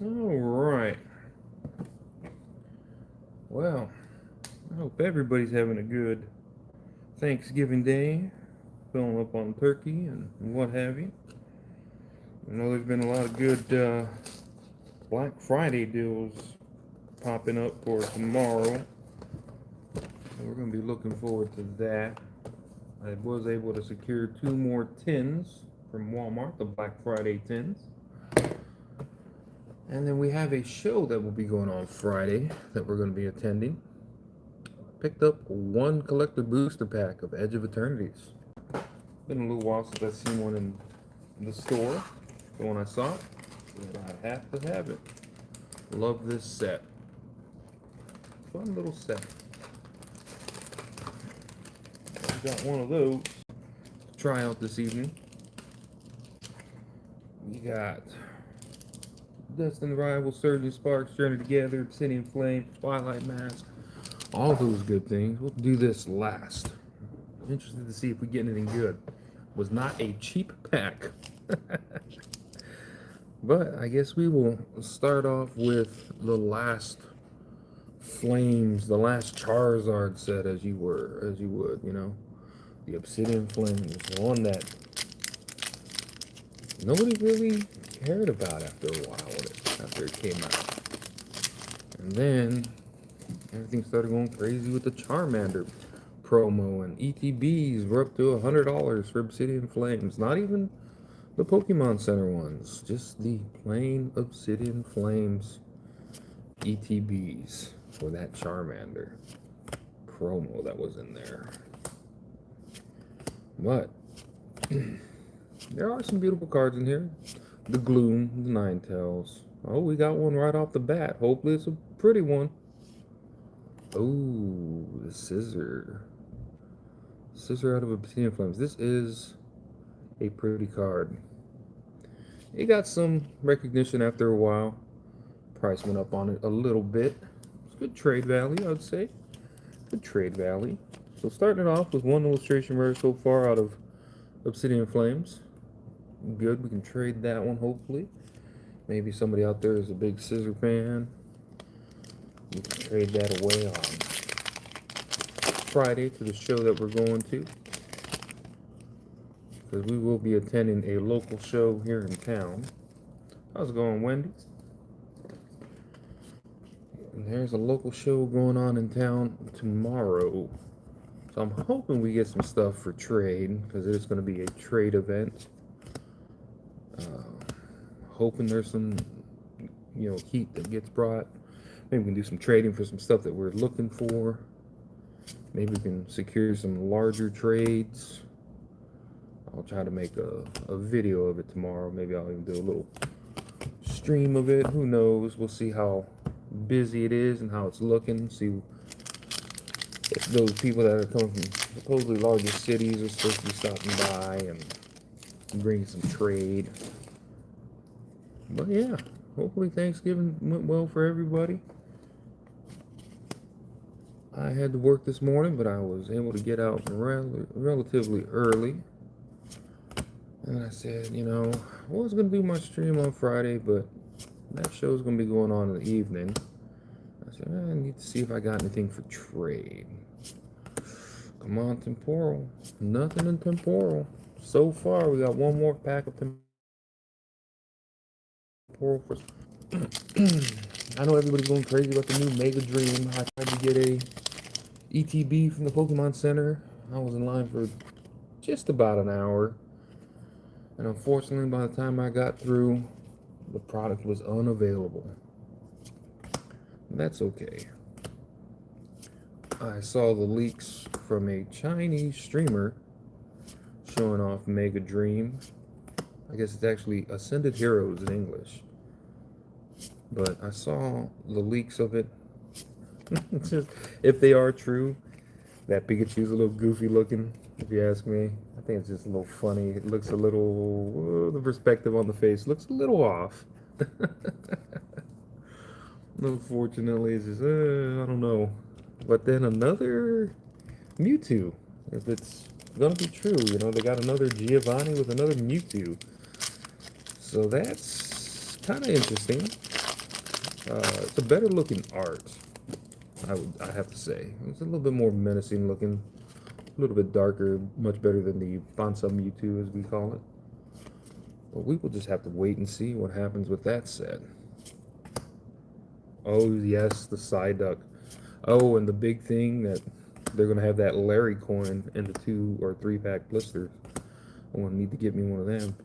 Alright. Well, I hope everybody's having a good Thanksgiving Day, filling up on turkey and what have you. I know there's been a lot of good Black Friday deals popping up for tomorrow. So we're going to be looking forward to that. I was able to secure 2 more tins from Walmart, the Black Friday tins. And then we have a show that will be going on Friday that we're going to be attending. Picked up one collector booster pack of Edge of Eternities. Been a little while since I've seen one in the store. So when I saw it, I have to have it. Love this set. Fun little set. I got one of those to try out this evening. We got Destined Rivals, Surging Sparks, Journey Together, Obsidian Flames, Twilight Masquerade, all those good things. We'll do this last. I'm interested to see if we get anything good. Was not a cheap pack. But I guess we will start off with the last Flames, the last Charizard set as you would, you know. The Obsidian Flames, one that nobody really cared about after a while after it came out. And then everything started going crazy with the Charmander promo, and ETBs were up to $100 for Obsidian Flames. Not even the Pokemon Center ones, just the plain Obsidian Flames ETBs for that Charmander promo that was in there. But there are some beautiful cards in here. The Gloom, the Ninetales. Oh, we got one right off the bat. Hopefully it's a pretty one. Oh, the Scissor. Scissor out of Obsidian Flames. This is a pretty card. It got some recognition after a while. Price went up on it a little bit. It's good trade value, I would say. Good trade value. So starting it off with one illustration rare so far out of Obsidian Flames. Good, we can trade that one hopefully. Maybe somebody out there is a big Scissor fan. We can trade that away on Friday to the show that we're going to. Because we will be attending a local show here in town. How's it going, Wendy? And there's a local show going on in town tomorrow. So I'm hoping we get some stuff for trade, because it is going to be a trade event. Hoping there's some, heat that gets brought. Maybe we can do some trading for some stuff that we're looking for. Maybe we can secure some larger trades. I'll try to make a video of it tomorrow. Maybe I'll even do a little stream of it. Who knows? We'll see how busy it is and how it's looking. See if those people that are coming from supposedly larger cities are supposed to be stopping by and bring some trade. But yeah, hopefully Thanksgiving went well for everybody. I had to work this morning, but I was able to get out relatively early. And I said, I was going to do my stream on Friday, but that show's going to be going on in the evening. I said, I need to see if I got anything for trade. Come on, Temporal. Nothing in Temporal. So far, we got one more pack of Temporal. I know everybody's going crazy about the new Mega Dream. I tried to get a ETB from the Pokemon Center. I was in line for just about an hour. And unfortunately, by the time I got through, the product was unavailable. That's okay. I saw the leaks from a Chinese streamer showing off Mega Dream. I guess it's actually Ascended Heroes in English. But I saw the leaks of it. If they are true, that Pikachu's a little goofy looking, if you ask me. I think it's just a little funny. It looks a little, the perspective on the face looks a little off. Unfortunately, it's just, I don't know. But then another Mewtwo, if it's gonna be true, they got another Giovanni with another Mewtwo. So that's kind of interesting. It's a better looking art, I have to say. It's a little bit more menacing looking, a little bit darker, much better than the Fantasmal Mewtwo, as we call it. But we will just have to wait and see what happens with that set. Oh yes, the Psyduck. Oh, and the big thing that they're gonna have that Larry coin in the 2 or 3 pack blisters. I'm gonna need to get me one of them.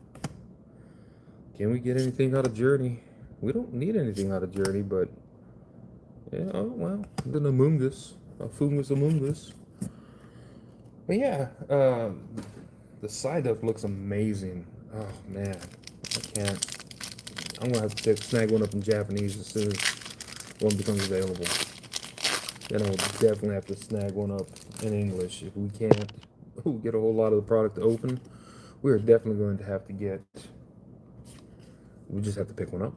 Can we get anything out of Journey? We don't need anything out of Journey, but yeah, oh well, the Amoongus, a Fungus Amoongus. But yeah, the Psyduck looks amazing. Oh man, I can't. I'm gonna have to snag one up in Japanese as soon as one becomes available. Then I'll definitely have to snag one up in English. If we can't get a whole lot of the product to open, we are definitely going to have to get. We just have to pick one up.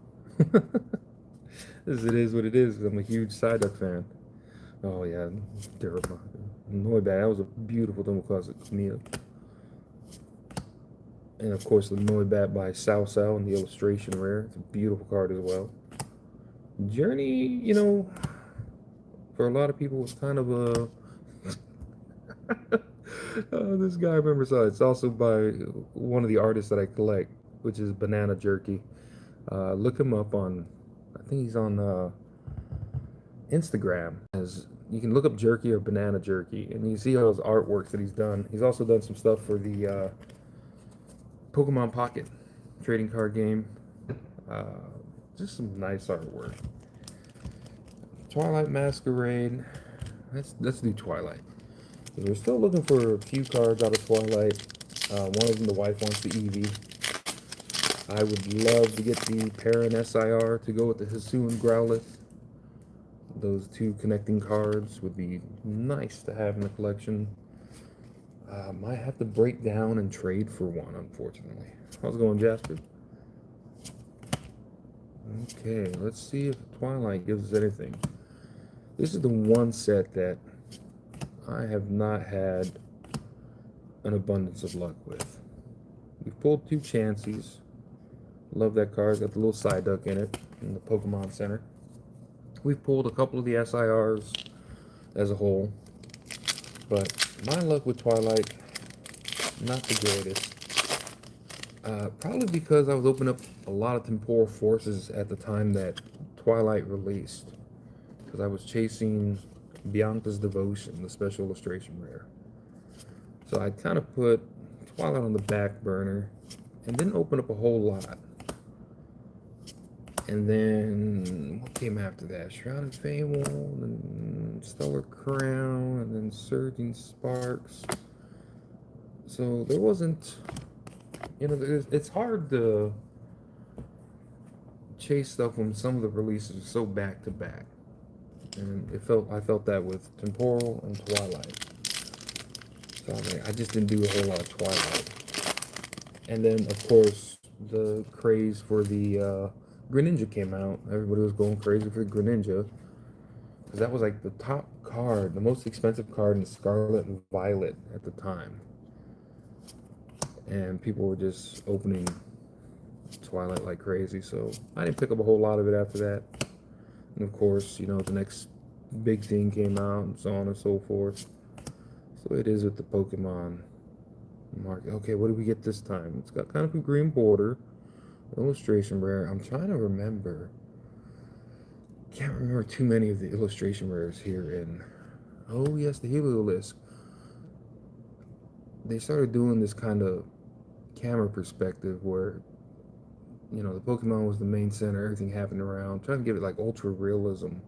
As it is what it is. I'm a huge Psyduck fan. Oh yeah, Noibat. That was a beautiful Thermoclassic Kamiya. And of course the Noibat by Sao in the illustration rare. It's a beautiful card as well. Journey, you know, for a lot of people, it's kind of a. This guy I remember saw it's also by one of the artists that I collect, which is Banana Jerky. Look him up on, I think he's on Instagram. As you can look up Jerky or Banana Jerky, and you see all his artworks that he's done. He's also done some stuff for the Pokemon Pocket trading card game. Just some nice artwork. Twilight Masquerade. Let's do Twilight. We're still looking for a few cards out of Twilight. One of them, the wife wants the Eevee. I would love to get the Perrin SIR to go with the Hisuian Growlithe. Those 2 connecting cards would be nice to have in the collection. Might have to break down and trade for one, unfortunately. How's it going, Jasper? Okay, let's see if Twilight gives us anything. This is the one set that I have not had an abundance of luck with. We've pulled 2 Chanseys. Love that card. Got the little Psyduck in it in the Pokemon Center. We've pulled a couple of the SIRs as a whole. But my luck with Twilight, not the greatest. Probably because I was opening up a lot of Temporal Forces at the time that Twilight released. Because I was chasing Bianca's Devotion, the special illustration rare. So I kind of put Twilight on the back burner and didn't open up a whole lot. And then what came after that? Shrouded Fable, then Stellar Crown, and then Surging Sparks. So there wasn't, you know, it's hard to chase stuff when some of the releases are so back to back. And I felt that with Temporal and Twilight. So I just didn't do a whole lot of Twilight. And then of course the craze for the Greninja came out. Everybody was going crazy for the Greninja because that was like the top card, the most expensive card in Scarlet and Violet at the time. And people were just opening Twilight like crazy, so I didn't pick up a whole lot of it after that. And of course, you know, the next big thing came out and so on and so forth. So it is with the Pokemon market. Okay, what did we get this time? It's got kind of a green border. Illustration rare. I'm trying to remember. Can't remember too many of the illustration rares here in. Oh yes, the Heliolisk. They started doing this kind of camera perspective where, you know, the Pokemon was the main center, everything happened around. Trying to give it like ultra realism.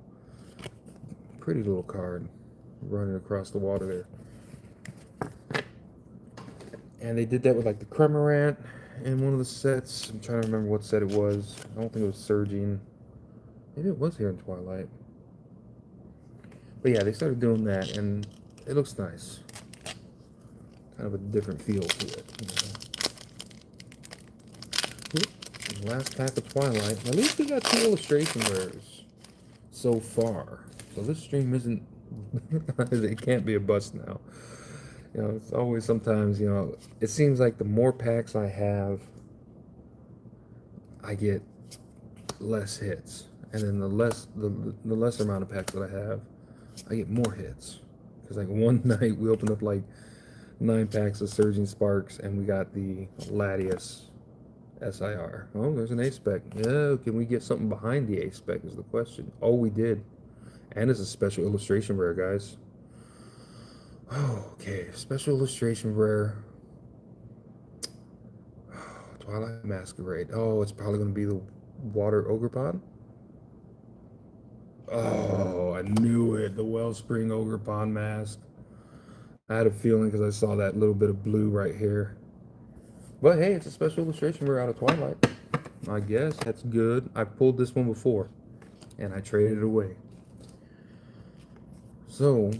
Pretty little card running across the water there. And they did that with like the Cramorant in one of the sets. I'm trying to remember what set it was. I don't think it was Surging. Maybe it was here in Twilight. But yeah, they started doing that, and it looks nice. Kind of a different feel to it. You know? Last pack of Twilight. At least we got 2 illustration rares so far. So this stream isn't... it can't be a bust now. You know, it's always sometimes, you know, it seems like the more packs I have, I get less hits. And then the lesser amount of packs that I have, I get more hits. Because like one night we opened up like 9 packs of Surging Sparks, and we got the Latias SIR. Oh, there's an A-Spec. Yeah, can we get something behind the A-Spec is the question. Oh, we did. And it's a special illustration rare, guys. Oh, okay. Special illustration rare. Twilight Masquerade. Oh, it's probably going to be the Water Ogre Pod. Oh, I knew it. The Wellspring Ogre Pond mask. I had a feeling because I saw that little bit of blue right here. But hey, it's a special illustration rare out of Twilight. I guess that's good. I pulled this one before, and I traded it away. So,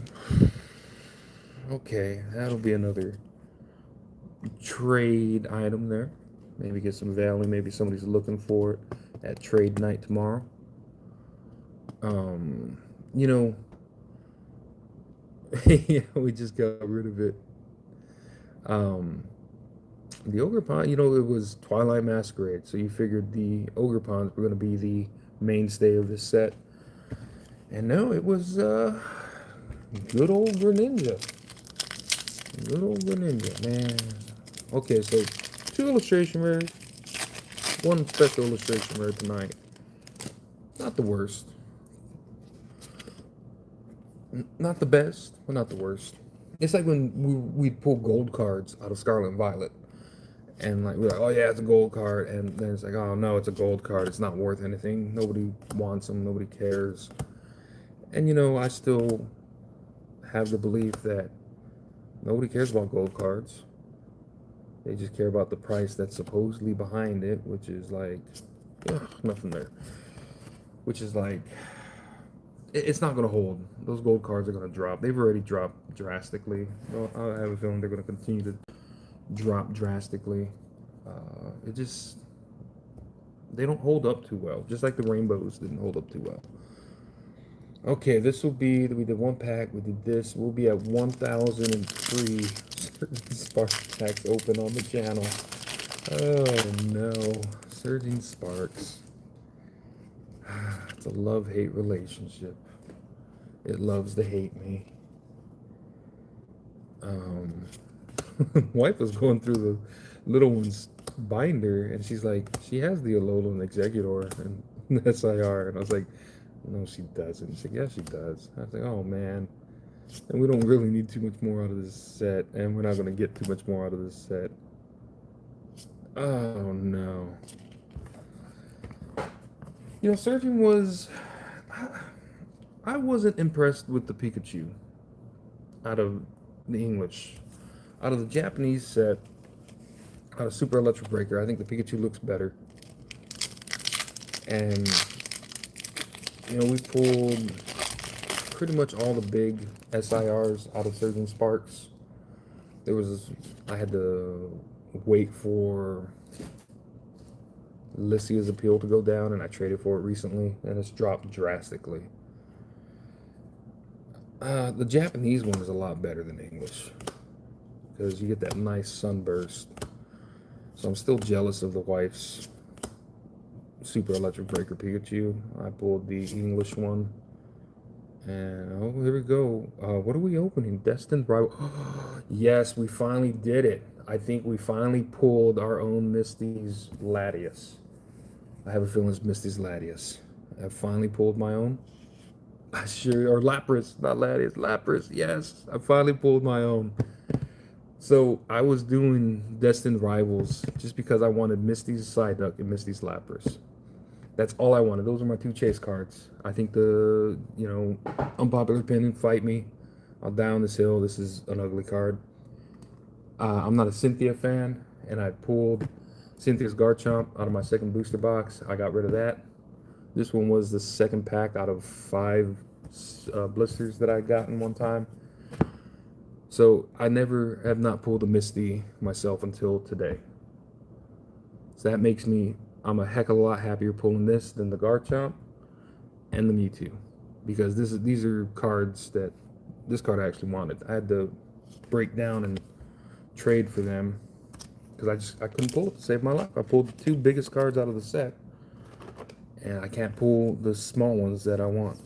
okay, that'll be another trade item there. Maybe get some value. Maybe somebody's looking for it at trade night tomorrow. You know, yeah, we just got rid of it. The Ogre Pond, you know, it was Twilight Masquerade, so you figured the Ogre Ponds were going to be the mainstay of this set. And no, it was good old Greninja. Good old Greninja, man. Okay, so 2 illustration rares, 1 special illustration rare tonight. Not the worst. Not the best, but not the worst. It's like when we'd pull gold cards out of Scarlet and Violet. And like we're like, oh yeah, it's a gold card, and then it's like, oh no, it's a gold card. It's not worth anything. Nobody wants them. Nobody cares. And you know, I still have the belief that nobody cares about gold cards. They just care about the price that's supposedly behind it, which is like, nothing there. Which is like, it's not going to hold. Those gold cards are going to drop. They've already dropped drastically. I have a feeling they're going to continue to drop drastically. It just, they don't hold up too well. Just like the rainbows didn't hold up too well. Okay, this will be, we did 1 pack, we did this. We'll be at 1,003 spark packs open on the channel. Oh no, Surging Sparks. It's a love-hate relationship. It loves to hate me. Wife was going through the little one's binder, and she's like, she has the Alolan and Executor and SIR, and I was like, no, she doesn't. She's like, yeah, she does. I was like, oh man. And we don't really need too much more out of this set, and we're not going to get too much more out of this set. Oh no. You know, Surgeon was, I wasn't impressed with the Pikachu out of the English. Out of the Japanese set, out of Super Electric Breaker, I think the Pikachu looks better. And, you know, we pulled pretty much all the big SIRs out of Surging Sparks. I had to wait for Lycia's appeal to go down, and I traded for it recently, and it's dropped drastically. The Japanese one is a lot better than English, because you get that nice sunburst. So I'm still jealous of the wife's Super Electric Breaker Pikachu. I pulled the English one. And, oh, here we go. What are we opening? Destined Rivals. Yes, we finally did it. I think we finally pulled our own Misty's Latias. I have a feeling it's Misty's Latias. I finally pulled my own. Or Lapras, not Latias. Lapras, yes. I finally pulled my own. So I was doing Destined Rivals just because I wanted Misty's Psyduck and Misty's Lapras. That's all I wanted. Those are my 2 chase cards. I think the, you know, unpopular opinion, fight me. I'll die on this hill. This is an ugly card. I'm not a Cynthia fan, and I pulled Cynthia's Garchomp out of my second booster box. I got rid of that. This one was the second pack out of 5 blisters that I got in one time. So I never have not pulled a Misty myself until today. So that makes me, I'm a heck of a lot happier pulling this than the Garchomp and the Mewtwo, because these are cards that this card I actually wanted. I had to break down and trade for them because I couldn't pull it to save my life. I pulled the 2 biggest cards out of the set, and I can't pull the small ones that I want.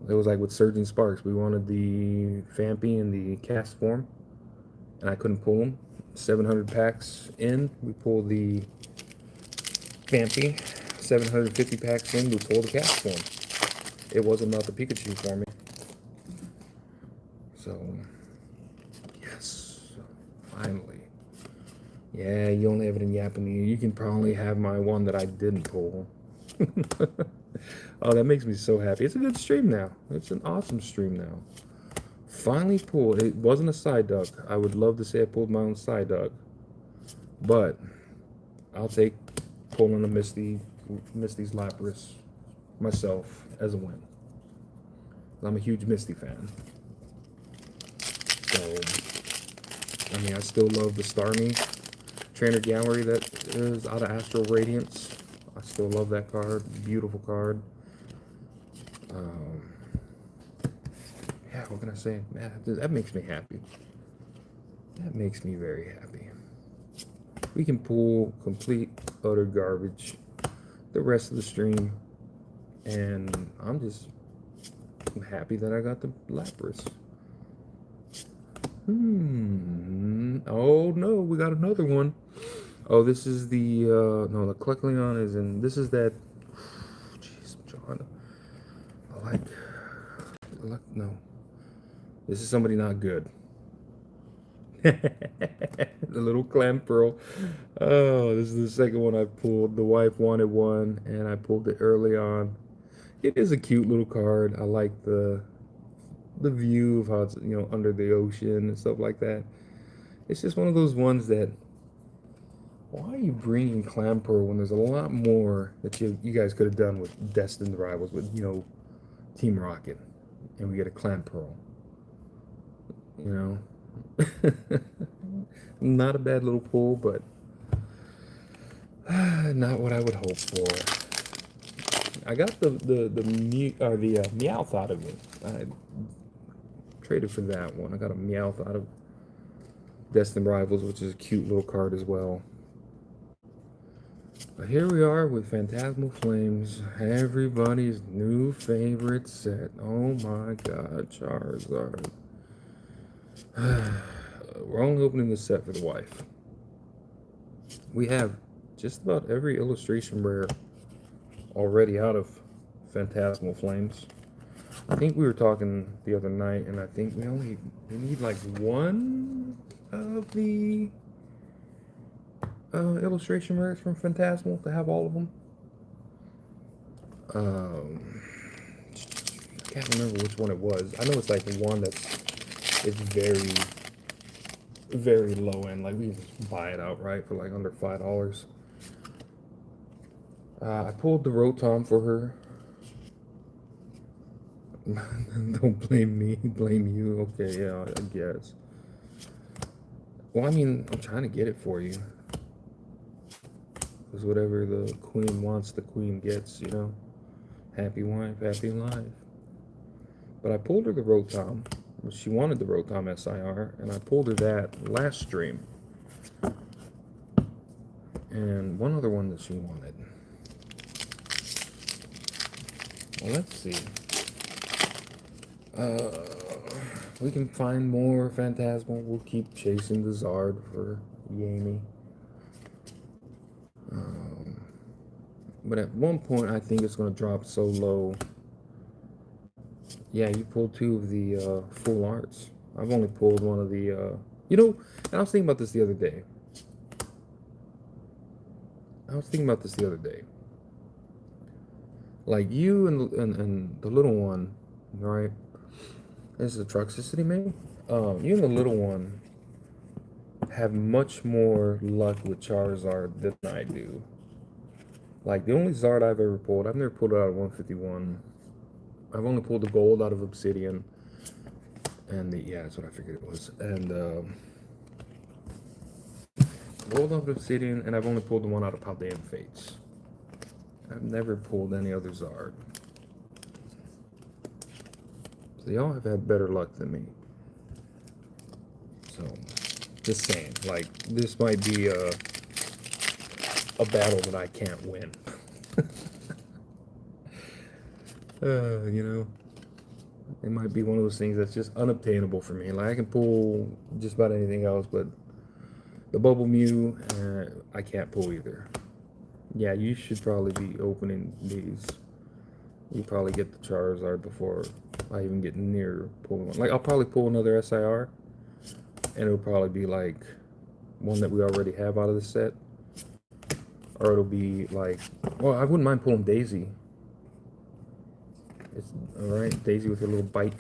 It was like with Surging Sparks. We wanted the Fampy and the cast form, and I couldn't pull them. 700 packs in, we pulled the Fampy. 750 packs in, we pulled the cast form. It wasn't about the Pikachu for me. So, yes, finally. Yeah, you only have it in Japanese. You can probably have my one that I didn't pull. Oh, that makes me so happy. It's a good stream now. It's an awesome stream now. Finally pulled. It wasn't a side duck. I would love to say I pulled my own side duck, but I'll take pulling a Misty's Lapras myself as a win. I'm a huge Misty fan. So, I mean, I still love the Starmie Trainer Gallery that is out of Astral Radiance. I still love that card. Beautiful card. Yeah, what can I say? Man, that makes me happy. That makes me very happy. We can pull complete, utter garbage the rest of the stream. And I'm happy that I got the Lapras. Oh no, we got another one. Oh, this is the no, the Kecleon is in. This is that. Jeez, John. I like no. This is somebody not good. The little Clamperl. Oh, this is the second one I pulled. The wife wanted one, and I pulled it early on. It is a cute little card. I like the view of how it's, you know, under the ocean and stuff like that. It's just one of those ones that, why are you bringing Clamperl when there's a lot more that you guys could have done with Destined Rivals, with, you know, Team Rocket, and we get a Clamperl, you know. Not a bad little pull, but not what I would hope for. I got the Meowth out of it. I traded for that one. I got a Meowth out of Destined Rivals, which is a cute little card as well. But here we are with Fantasmal Flames, everybody's new favorite set. Oh my god, Charizard. We're only opening this set for the wife. We have just about every illustration rare already out of Fantasmal Flames. I think we were talking the other night, and I think we need like one of the illustration rares from Fantasmal to have all of them. I can't remember which one it was. I know it's like one it's very, very low end. Like we just buy it outright for like under $5. I pulled the Rotom for her. Don't blame me, blame you. Okay, yeah, I guess. Well, I mean, I'm trying to get it for you. Because whatever the queen wants, the queen gets, you know. Happy wife, happy life. But I pulled her the Rotom. She wanted the Rotom SIR, and I pulled her that last stream. And one other one that she wanted. Well, let's see. We can find more Phantasmal. We'll keep chasing the Zard for Yami. But at one point, I think it's going to drop so low. Yeah, you pulled two of the full arts. I've only pulled one of the, you know, and I was thinking about this the other day. Like you and the little one, right? This is a Truxicity maybe? You and the little one have much more luck with Charizard than I do. Like, the only Zard I've ever pulled, I've never pulled it out of 151. I've only pulled the gold out of Obsidian. And yeah, that's what I figured it was. And gold out of Obsidian, and I've only pulled the one out of Paldean Fates. I've never pulled any other Zard. So y'all have had better luck than me. So, just saying, like, this might be a battle that I can't win. You know, it might be one of those things that's just unobtainable for me. Like I can pull just about anything else, but the Bubble Mew, I can't pull either. Yeah, you should probably be opening these. You probably get the Charizard before I even get near pulling one. Like I'll probably pull another SIR, and it'll probably be like one that we already have out of the set, or it'll be like, well, I wouldn't mind pulling Daisy. It's all right, Daisy with her little bike.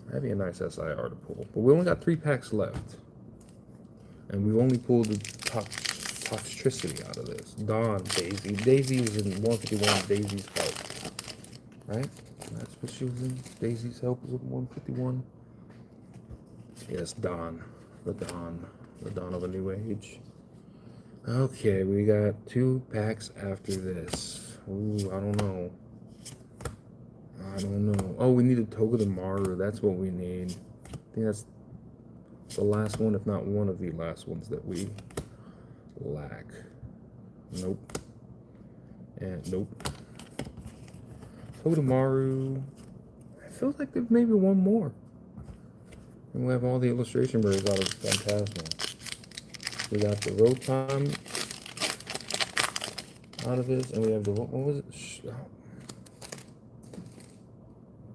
That'd be a nice SIR to pull. But we only got 3 packs left, and we've only pulled the toxicity out of this. Dawn, Daisy. Daisy is in 151. Daisy's help, right? That's what she was in. Daisy's help was in 151. Yes, Dawn. The Dawn. The dawn of a new age. Okay, we got 2 packs after this. Ooh, I don't know. I don't know. Oh, we need a Togedemaru. That's what we need. I think that's the last one, if not one of the last ones that we lack. Nope. And nope. Togedemaru. I feel like there's maybe one more. And we have all the illustration birds out of Fantasmal. We got the Rotom out of this, and we have the, what was it?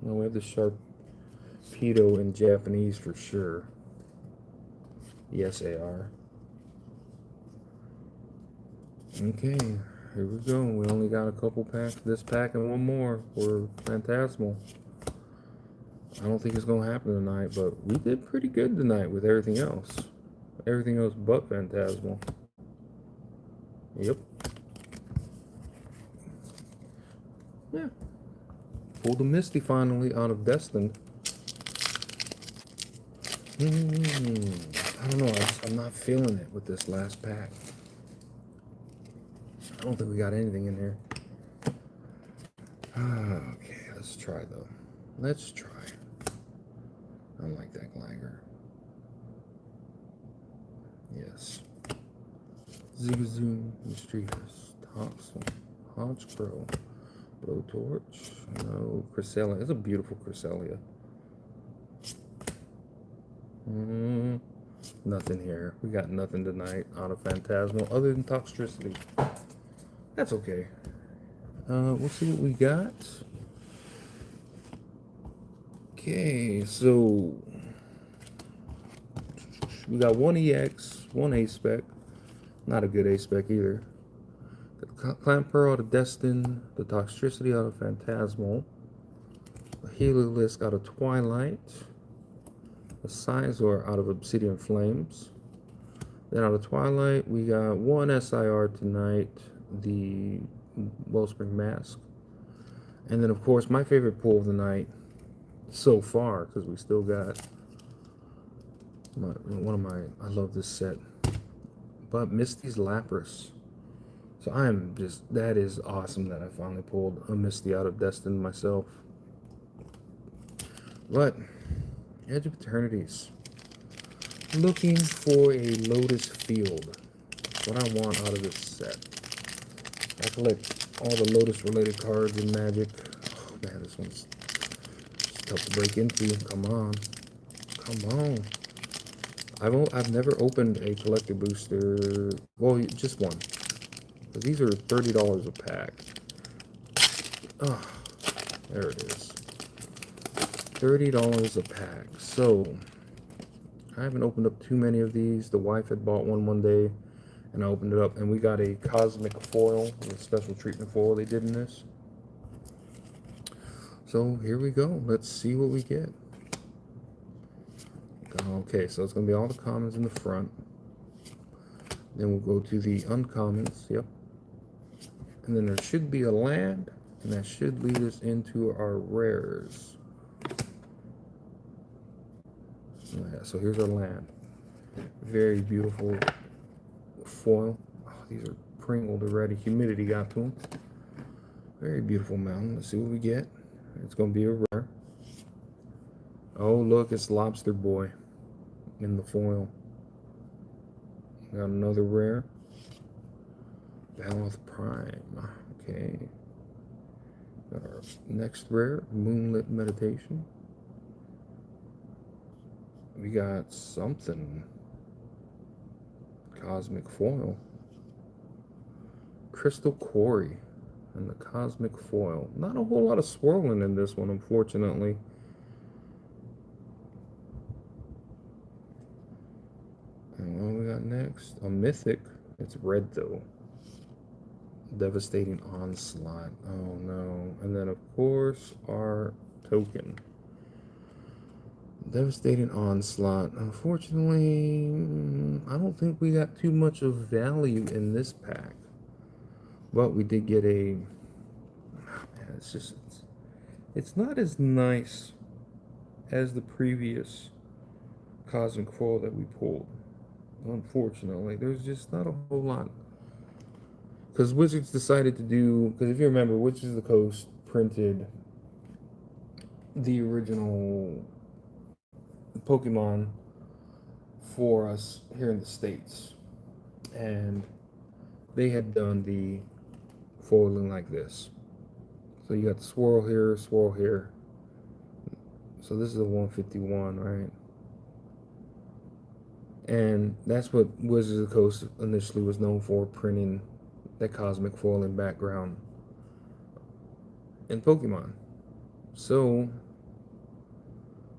No, we have the Sharpedo in Japanese for sure. Yes, AR. Okay, here we go. We only got a couple packs. This pack and one more for Fantasmal. I don't think it's going to happen tonight, but we did pretty good tonight with everything else. Everything else but Fantasmal. Yep. Yeah. Pulled a Misty finally out of Destined. I don't know. I'm not feeling it with this last pack. I don't think we got anything in here. Okay, let's try though. Let's try. I like that Glanger. Yes. Zigazoo, Mischievous, Toxel, Hodgepro, Blowtorch, no, Cresselia. It's a beautiful Cresselia. Nothing here. We got nothing tonight out of Fantasmal other than Toxicity. That's okay. We'll see what we got. Okay, so we got one EX, one A-Spec. Not a good A-Spec either. The Clamperl out of Destined, the Toxicity out of Fantasmal, a Heliolisk out of Twilight, a Sizor out of Obsidian Flames. Then out of Twilight, we got one SIR tonight, the Wellspring Mask. And then, of course, my favorite pull of the night so far, because we still got I love this set, but Misty's Lapras. So I'm just, that is awesome that I finally pulled a Misty out of Destined myself. But, Edge of Eternities. Looking for a Lotus Field. That's what I want out of this set. I collect all the Lotus related cards in Magic. Oh man, this one's tough to break into. Come on. Come on. I've never opened a collector booster. Well, just one. But these are $30 a pack. Oh, there it is. $30 a pack. So I haven't opened up too many of these. The wife had bought one day, and I opened it up, and we got a cosmic foil, a special treatment foil they did in this. So here we go. Let's see what we get. Okay, so it's going to be all the commons in the front. Then we'll go to the uncommons. Yep. And then there should be a land, and that should lead us into our rares. Yeah, so here's our land. Very beautiful foil. Oh, these are pringled already. Humidity got to them. Very beautiful mountain. Let's see what we get. It's going to be a rare. Oh, look, it's Lobster Boy in the foil. Got another rare. Baloth Prime. Okay. Got our next rare, Moonlit Meditation. We got something. Cosmic Foil. Crystal Quarry and the Cosmic Foil. Not a whole lot of swirling in this one, unfortunately. And what we got next? A Mythic. It's red though. Devastating Onslaught. Oh no. And then, of course, our token. Devastating Onslaught. Unfortunately, I don't think we got too much of value in this pack. But we did get a... Man, it's not as nice as the previous Cosmic Foil that we pulled. Unfortunately, there's just not a whole lot. Because Wizards decided to do... Because if you remember, Wizards of the Coast printed the original Pokemon for us here in the States. And they had done the foiling like this. So you got the swirl here, swirl here. So this is a 151, right? And that's what Wizards of the Coast initially was known for, printing that cosmic foiling background in Pokemon. So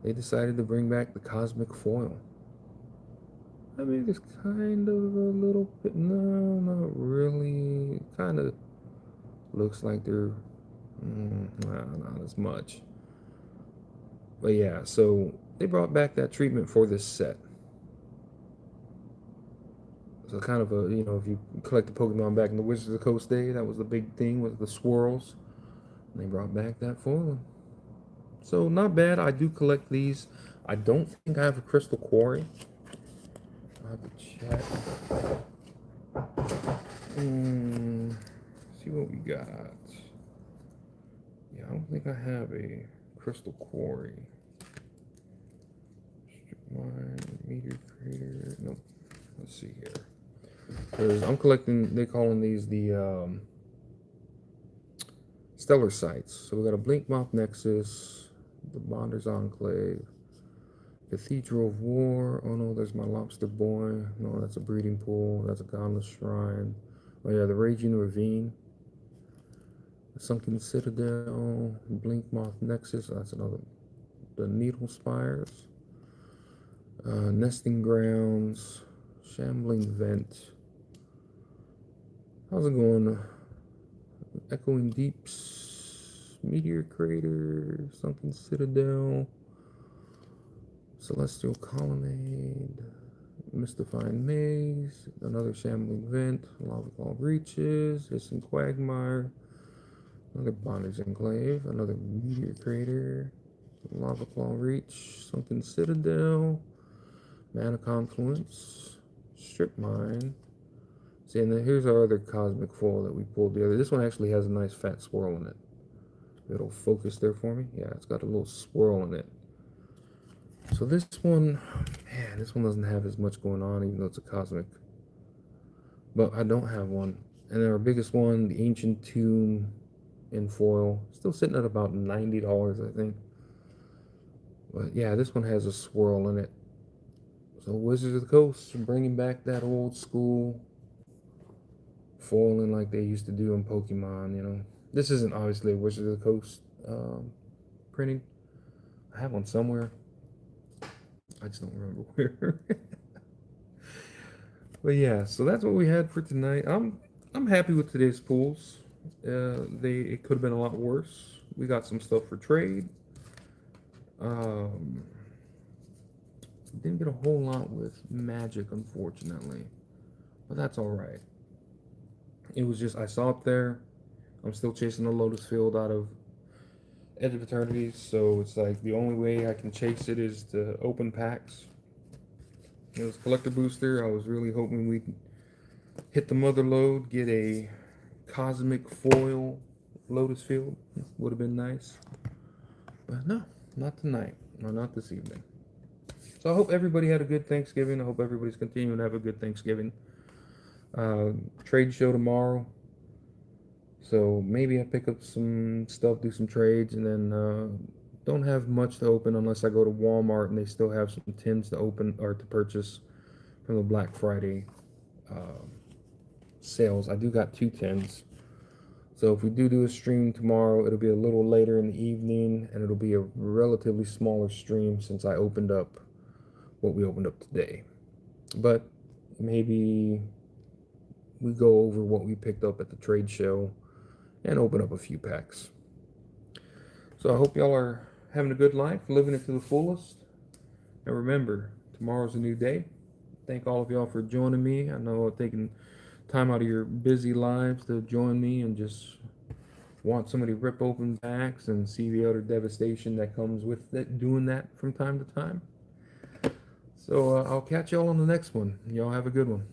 they decided to bring back the cosmic foil. I mean, it's kind of a little bit, no, not really. It kind of looks like they're, not as much. But yeah, so they brought back that treatment for this set. So kind of a, if you collect the Pokemon back in the Wizards of the Coast day, that was the big thing with the swirls. And they brought back that foiling. So not bad. I do collect these. I don't think I have a Crystal Quarry. I'll have to check. See what we got. Yeah, I don't think I have a Crystal Quarry. Mine, Meteor Crater. Nope. Let's see here. Because I'm collecting, they're calling these the Stellar Sites. So we got a Blinkmoth Nexus, the Bonders Enclave, Cathedral of War. Oh no, there's my Lobster Boy. No, that's a breeding pool. That's a Godless Shrine. Oh yeah, the Raging Ravine. The Sunken Citadel, Blinkmoth Nexus. That's another. The Needle Spires. Nesting Grounds. Shambling Vent. How's it going? Echoing Deeps, Meteor Crater, Sunken Citadel, Celestial Colonnade, Mystifying Maze, another Shambling Vent, Lava Claw Reaches, Hissing Quagmire, another Bondage Enclave, another Meteor Crater, Lava Claw Reach, Sunken Citadel, Mana Confluence, Strip Mine. See, and then here's our other cosmic foil that we pulled together. This one actually has a nice fat swirl in it. It'll focus there for me. Yeah, it's got a little swirl in it. So this one, man, this one doesn't have as much going on, even though it's a cosmic. But I don't have one. And then our biggest one, the Ancient Tomb in foil, still sitting at about $90, I think. But yeah, this one has a swirl in it. So Wizards of the Coast are bringing back that old school foiling like they used to do in Pokemon, This isn't obviously a Wizards of the Coast printing. I have one somewhere. I just don't remember where. But yeah, so that's what we had for tonight. I'm happy with today's pulls. It could have been a lot worse. We got some stuff for trade. Didn't get a whole lot with Magic, unfortunately, but that's all right. It was just, I saw it there. I'm still chasing the Lotus Field out of Edge of Eternity, so it's like the only way I can chase it is to open packs. It was collector booster. I was really hoping we'd hit the mother load, get a cosmic foil Lotus Field. Would have been nice. But no, not tonight. No, not this evening. So I hope everybody had a good Thanksgiving. I hope everybody's continuing to have a good Thanksgiving. Trade show tomorrow. So maybe I pick up some stuff, do some trades, and then don't have much to open unless I go to Walmart and they still have some tins to open or to purchase from the Black Friday sales. I do got 2 tins. So if we do a stream tomorrow, it'll be a little later in the evening, and it'll be a relatively smaller stream since I opened up what we opened up today. But maybe we go over what we picked up at the trade show and open up a few packs. So I hope y'all are having a good life, living it to the fullest. And remember, tomorrow's a new day. Thank all of y'all for joining me. I know taking time out of your busy lives to join me and just want somebody to rip open packs and see the utter devastation that comes with it, doing that from time to time. So I'll catch y'all on the next one. Y'all have a good one.